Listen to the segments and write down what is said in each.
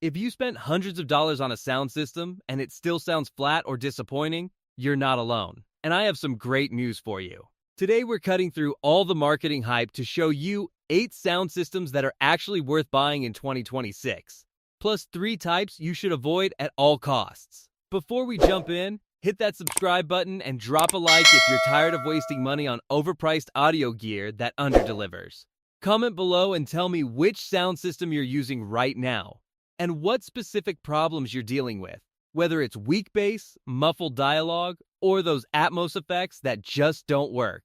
If you spent hundreds of dollars on a sound system and it still sounds flat or disappointing, you're not alone. And I have some great news for you. Today we're cutting through all the marketing hype to show you 8 sound systems that are actually worth buying in 2026, plus 3 types you should avoid at all costs. Before we jump in, hit that subscribe button and drop a like if you're tired of wasting money on overpriced audio gear that underdelivers. Comment below and tell me which sound system you're using right now and what specific problems you're dealing with, whether it's weak bass, muffled dialogue, or those Atmos effects that just don't work.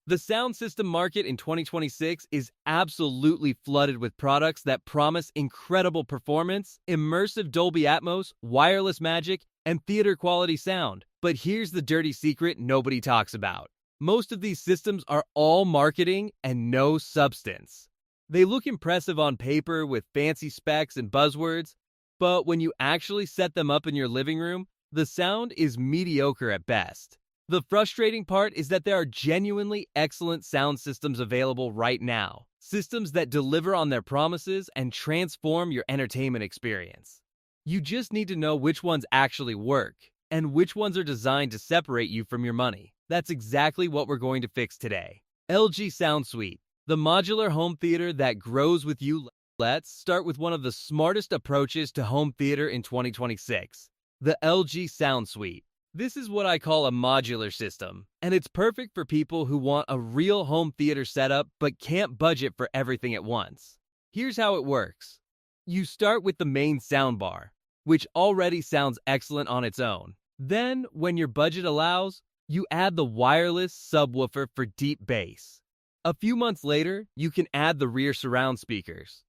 The sound system market in 2026 is absolutely flooded with products that promise incredible performance, immersive Dolby Atmos, wireless magic, and theater quality sound. But here's the dirty secret nobody talks about. Most of these systems are all marketing and no substance. They look impressive on paper with fancy specs and buzzwords, but when you actually set them up in your living room, the sound is mediocre at best. The frustrating part is that there are genuinely excellent sound systems available right now. Systems that deliver on their promises and transform your entertainment experience. You just need to know which ones actually work and which ones are designed to separate you from your money. That's exactly what we're going to fix today. LG Sound Suite, the modular home theater that grows with you. Let's start with one of the smartest approaches to home theater in 2026, the LG Sound Suite. This is what I call a modular system, and it's perfect for people who want a real home theater setup but can't budget for everything at once. Here's how it works. You start with the main soundbar, which already sounds excellent on its own. Then, when your budget allows, you add the wireless subwoofer for deep bass. A few months later, you can add the rear surround speakers.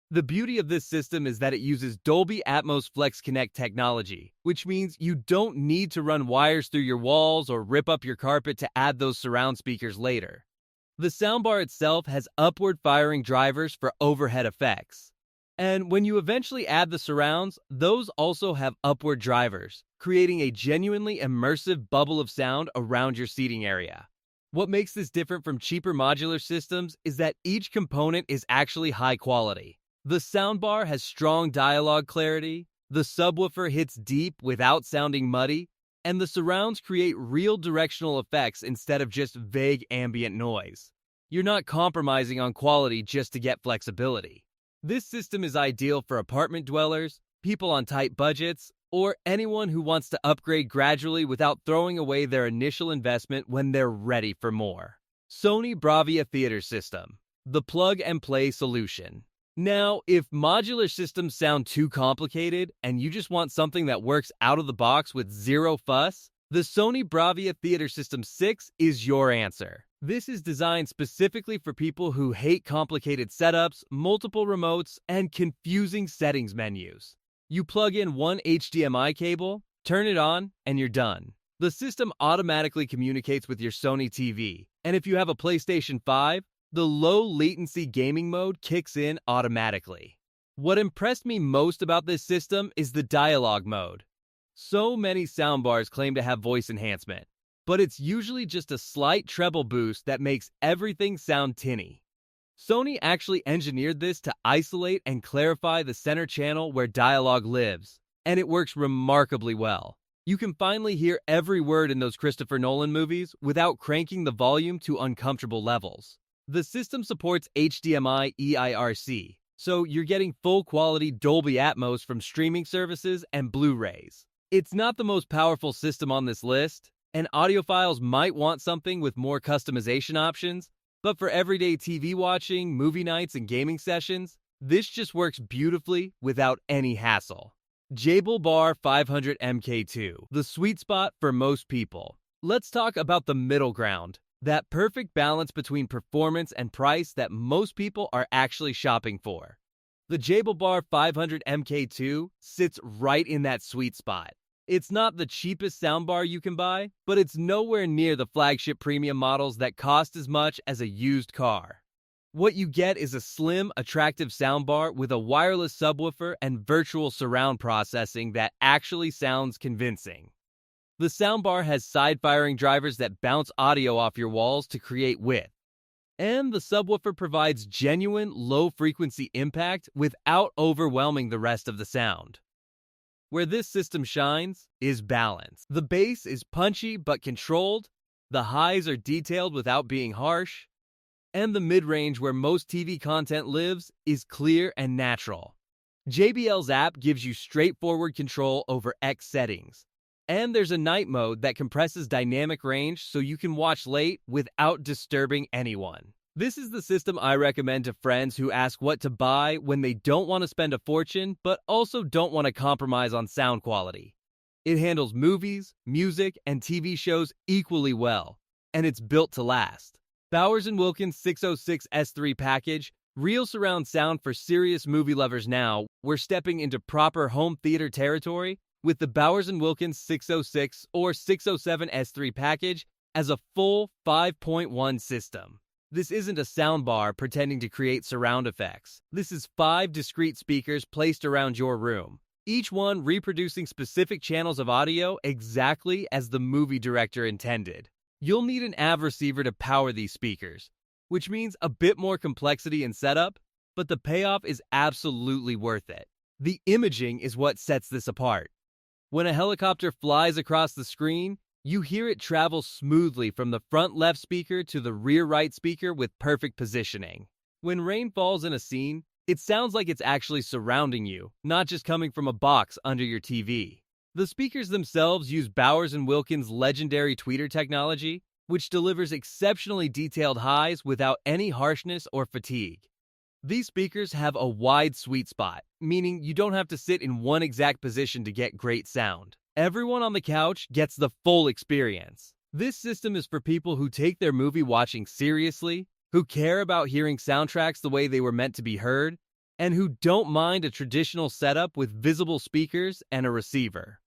The beauty of this system is that it uses Dolby Atmos Flex Connect technology, which means you don't need to run wires through your walls or rip up your carpet to add those surround speakers later. The soundbar itself has upward firing drivers for overhead effects. And when you eventually add the surrounds, those also have upward drivers, creating a genuinely immersive bubble of sound around your seating area. What makes this different from cheaper modular systems is that each component is actually high quality. The soundbar has strong dialogue clarity, the subwoofer hits deep without sounding muddy, and the surrounds create real directional effects instead of just vague ambient noise. You're not compromising on quality just to get flexibility. This system is ideal for apartment dwellers, people on tight budgets, or anyone who wants to upgrade gradually without throwing away their initial investment when they're ready for more. Sony Bravia Theater System, the plug-and-play solution. Now, if modular systems sound too complicated and you just want something that works out of the box with zero fuss, the Sony Bravia Theater System 6 is your answer. This is designed specifically for people who hate complicated setups, multiple remotes, and confusing settings menus. You plug in one HDMI cable, turn it on, and you're done. The system automatically communicates with your Sony TV, and if you have a PlayStation 5, the low-latency gaming mode kicks in automatically. What impressed me most about this system is the dialogue mode. So many soundbars claim to have voice enhancement, but it's usually just a slight treble boost that makes everything sound tinny. Sony actually engineered this to isolate and clarify the center channel where dialogue lives, and it works remarkably well. You can finally hear every word in those Christopher Nolan movies without cranking the volume to uncomfortable levels. The system supports HDMI EIRC, so you're getting full-quality Dolby Atmos from streaming services and Blu-rays. It's not the most powerful system on this list, and audiophiles might want something with more customization options, but for everyday TV watching, movie nights, and gaming sessions, this just works beautifully without any hassle. Jabil Bar 500 MK2, the sweet spot for most people. Let's talk about the middle ground. That perfect balance between performance and price that most people are actually shopping for. The Jabil Bar 500 MK2 sits right in that sweet spot. It's not the cheapest soundbar you can buy, but it's nowhere near the flagship premium models that cost as much as a used car. What you get is a slim, attractive soundbar with a wireless subwoofer and virtual surround processing that actually sounds convincing. The soundbar has side-firing drivers that bounce audio off your walls to create width. And the subwoofer provides genuine low-frequency impact without overwhelming the rest of the sound. Where this system shines is balance. The bass is punchy but controlled, the highs are detailed without being harsh, and the mid-range where most TV content lives is clear and natural. JBL's app gives you straightforward control over X settings, and there's a night mode that compresses dynamic range so you can watch late without disturbing anyone. This is the system I recommend to friends who ask what to buy when they don't want to spend a fortune but also don't want to compromise on sound quality. It handles movies, music, and TV shows equally well, and it's built to last. Bowers & Wilkins 606 S3 package, real surround sound for serious movie lovers now. We're stepping into proper home theater territory with the Bowers & Wilkins 606 or 607 S3 package as a full 5.1 system. This isn't a soundbar pretending to create surround effects. This is 5 discrete speakers placed around your room, each one reproducing specific channels of audio exactly as the movie director intended. You'll need an AV receiver to power these speakers, which means a bit more complexity in setup, but the payoff is absolutely worth it. The imaging is what sets this apart. When a helicopter flies across the screen, you hear it travel smoothly from the front left speaker to the rear right speaker with perfect positioning. When rain falls in a scene, it sounds like it's actually surrounding you, not just coming from a box under your TV. The speakers themselves use Bowers & Wilkins' legendary tweeter technology, which delivers exceptionally detailed highs without any harshness or fatigue. These speakers have a wide sweet spot, meaning you don't have to sit in one exact position to get great sound. Everyone on the couch gets the full experience. This system is for people who take their movie watching seriously, who care about hearing soundtracks the way they were meant to be heard, and who don't mind a traditional setup with visible speakers and a receiver.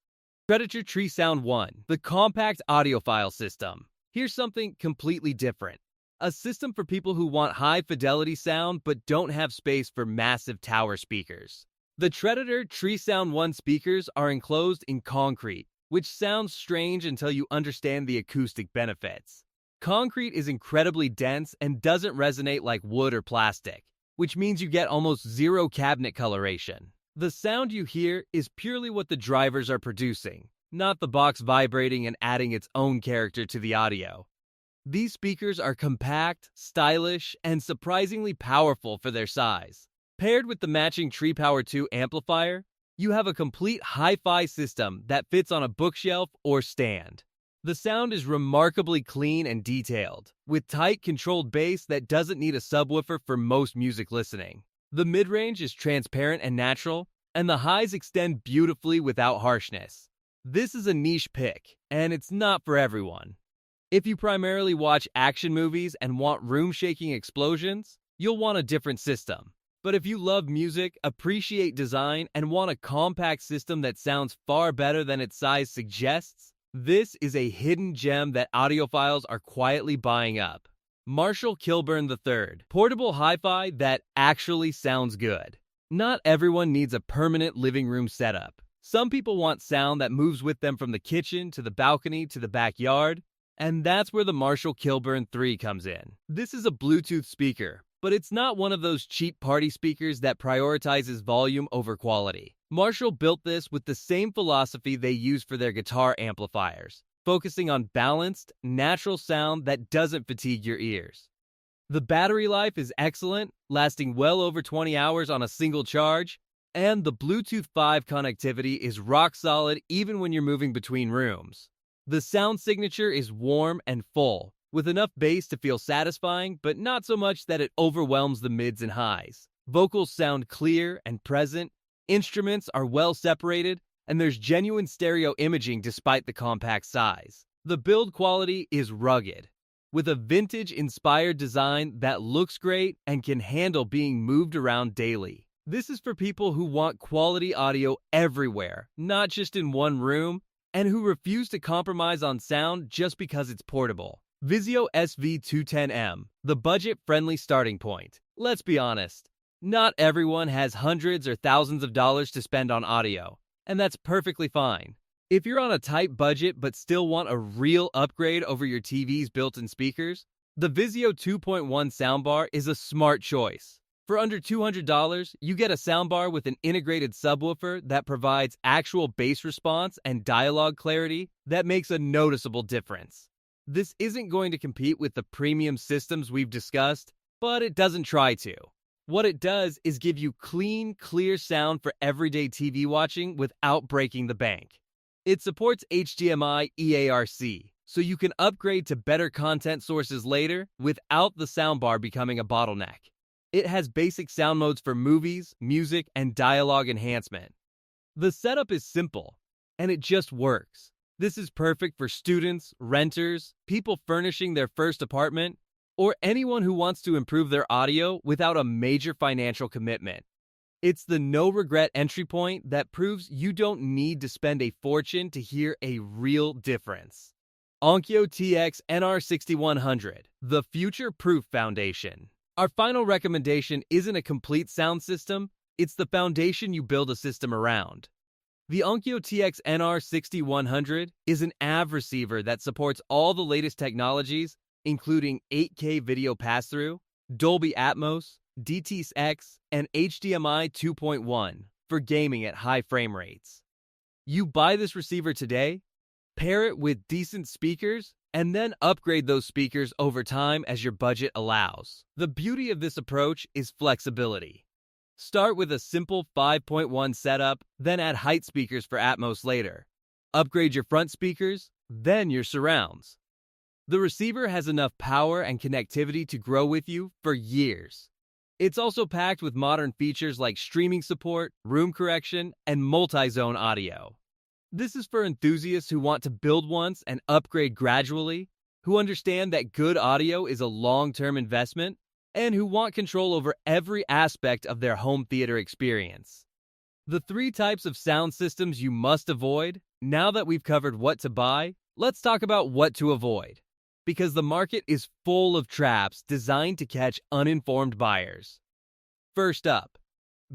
Predator Tree Sound 1, the compact audiophile system. Here's something completely different. A system for people who want high-fidelity sound but don't have space for massive tower speakers. The Predator Tree Sound 1 speakers are enclosed in concrete, which sounds strange until you understand the acoustic benefits. Concrete is incredibly dense and doesn't resonate like wood or plastic, which means you get almost zero cabinet coloration. The sound you hear is purely what the drivers are producing, not the box vibrating and adding its own character to the audio. These speakers are compact, stylish, and surprisingly powerful for their size. Paired with the matching Tree Power 2 amplifier, you have a complete hi-fi system that fits on a bookshelf or stand. The sound is remarkably clean and detailed, with tight, controlled bass that doesn't need a subwoofer for most music listening. The mid-range is transparent and natural, and the highs extend beautifully without harshness. This is a niche pick, and it's not for everyone. If you primarily watch action movies and want room-shaking explosions, you'll want a different system. But if you love music, appreciate design, and want a compact system that sounds far better than its size suggests, this is a hidden gem that audiophiles are quietly buying up. Marshall Kilburn III, portable hi-fi that actually sounds good. Not everyone needs a permanent living room setup. Some people want sound that moves with them from the kitchen to the balcony to the backyard, and that's where the Marshall Kilburn III comes in. This is a Bluetooth speaker, but it's not one of those cheap party speakers that prioritizes volume over quality. Marshall built this with the same philosophy they use for their guitar amplifiers, focusing on balanced, natural sound that doesn't fatigue your ears. The battery life is excellent, lasting well over 20 hours on a single charge, and the Bluetooth 5 connectivity is rock solid even when you're moving between rooms. The sound signature is warm and full, with enough bass to feel satisfying, but not so much that it overwhelms the mids and highs. Vocals sound clear and present, instruments are well separated, and there's genuine stereo imaging despite the compact size. The build quality is rugged, with a vintage-inspired design that looks great and can handle being moved around daily. This is for people who want quality audio everywhere, not just in one room, and who refuse to compromise on sound just because it's portable. Vizio SV210M, the budget-friendly starting point. Let's be honest, not everyone has hundreds or thousands of dollars to spend on audio, and that's perfectly fine. If you're on a tight budget but still want a real upgrade over your TV's built-in speakers, The Vizio 2.1 soundbar is a smart choice. For under $200, you get a soundbar with an integrated subwoofer that provides actual bass response and dialogue clarity that makes a noticeable difference. This isn't going to compete with the premium systems we've discussed, but it doesn't try to. What it does is give you clean, clear sound for everyday TV watching without breaking the bank. It supports HDMI EARC, so you can upgrade to better content sources later without the soundbar becoming a bottleneck. It has basic sound modes for movies, music, and dialogue enhancement. The setup is simple, and it just works. This is perfect for students, renters, people furnishing their first apartment, or anyone who wants to improve their audio without a major financial commitment. It's the no-regret entry point that proves you don't need to spend a fortune to hear a real difference. Onkyo TX NR6100, the future-proof foundation. Our final recommendation isn't a complete sound system, it's the foundation you build a system around. The Onkyo TX NR6100 is an AV receiver that supports all the latest technologies, including 8K video pass-through, Dolby Atmos, DTS-X, and HDMI 2.1 for gaming at high frame rates. You buy this receiver today, pair it with decent speakers, and then upgrade those speakers over time as your budget allows. The beauty of this approach is flexibility. Start with a simple 5.1 setup, then add height speakers for Atmos later. Upgrade your front speakers, then your surrounds. The receiver has enough power and connectivity to grow with you for years. It's also packed with modern features like streaming support, room correction, and multi-zone audio. This is for enthusiasts who want to build once and upgrade gradually, who understand that good audio is a long-term investment, and who want control over every aspect of their home theater experience. The 3 types of sound systems you must avoid. Now that we've covered what to buy, let's talk about what to avoid. Because the market is full of traps designed to catch uninformed buyers. First up,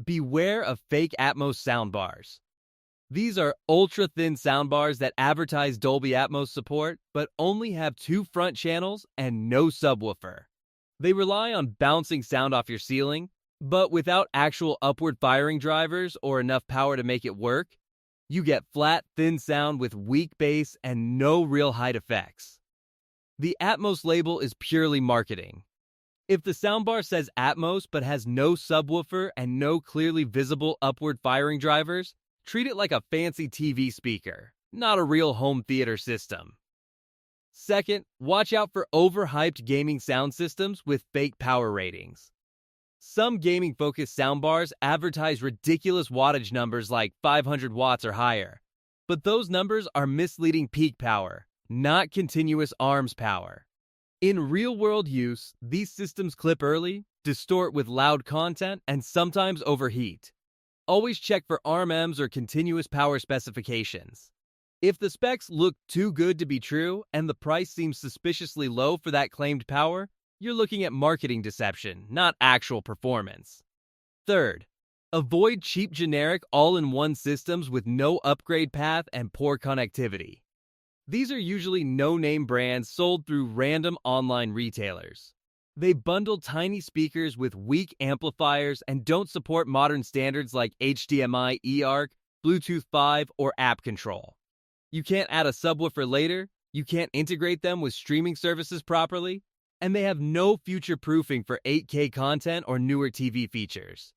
beware of fake Atmos soundbars. These are ultra-thin soundbars that advertise Dolby Atmos support, but only have 2 front channels and no subwoofer. They rely on bouncing sound off your ceiling, but without actual upward firing drivers or enough power to make it work, you get flat, thin sound with weak bass and no real height effects. The Atmos label is purely marketing. If the soundbar says Atmos but has no subwoofer and no clearly visible upward firing drivers, treat it like a fancy TV speaker, not a real home theater system. Second, watch out for overhyped gaming sound systems with fake power ratings. Some gaming-focused soundbars advertise ridiculous wattage numbers like 500 watts or higher, but those numbers are misleading peak power, not continuous arms power. In real-world use, these systems clip early, distort with loud content, and sometimes overheat. Always check for RMMs or continuous power specifications. If the specs look too good to be true and the price seems suspiciously low for that claimed power, you're looking at marketing deception, not actual performance. Third, avoid cheap generic all-in-one systems with no upgrade path and poor connectivity. These are usually no-name brands sold through random online retailers. They bundle tiny speakers with weak amplifiers and don't support modern standards like HDMI eARC, Bluetooth 5, or app control. You can't add a subwoofer later, you can't integrate them with streaming services properly, and they have no future proofing for 8K content or newer TV features.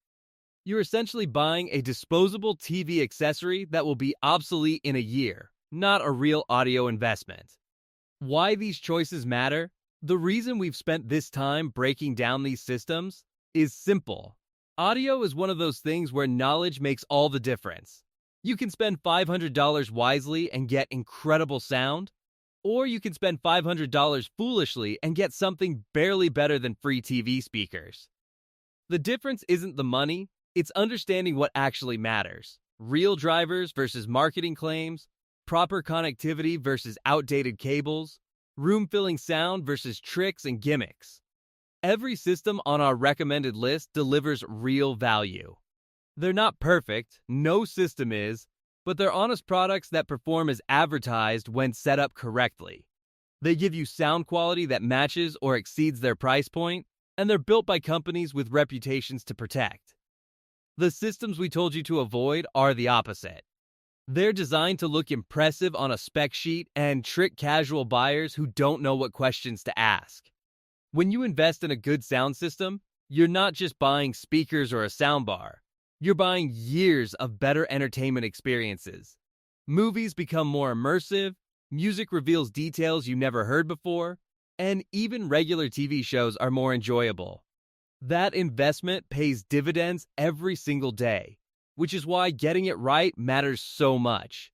You're essentially buying a disposable TV accessory that will be obsolete in a year, not a real audio investment. Why these choices matter? The reason we've spent this time breaking down these systems is simple. Audio is one of those things where knowledge makes all the difference. You can spend $500 wisely and get incredible sound, or you can spend $500 foolishly and get something barely better than free TV speakers. The difference isn't the money, it's understanding what actually matters. Real drivers versus marketing claims, proper connectivity versus outdated cables, room-filling sound versus tricks and gimmicks. Every system on our recommended list delivers real value. They're not perfect, no system is, but they're honest products that perform as advertised when set up correctly. They give you sound quality that matches or exceeds their price point, and they're built by companies with reputations to protect. The systems we told you to avoid are the opposite. They're designed to look impressive on a spec sheet and trick casual buyers who don't know what questions to ask. When you invest in a good sound system, you're not just buying speakers or a soundbar. You're buying years of better entertainment experiences. Movies become more immersive, music reveals details you never heard before, and even regular TV shows are more enjoyable. That investment pays dividends every single day, which is why getting it right matters so much.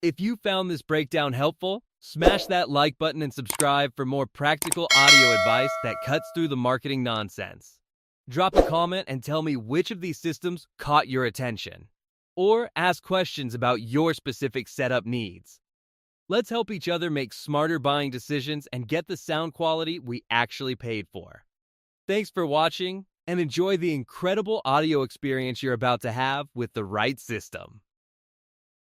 If you found this breakdown helpful, smash that like button and subscribe for more practical audio advice that cuts through the marketing nonsense. Drop a comment and tell me which of these systems caught your attention. Or ask questions about your specific setup needs. Let's help each other make smarter buying decisions and get the sound quality we actually paid for. Thanks for watching, and enjoy the incredible audio experience you're about to have with the right system.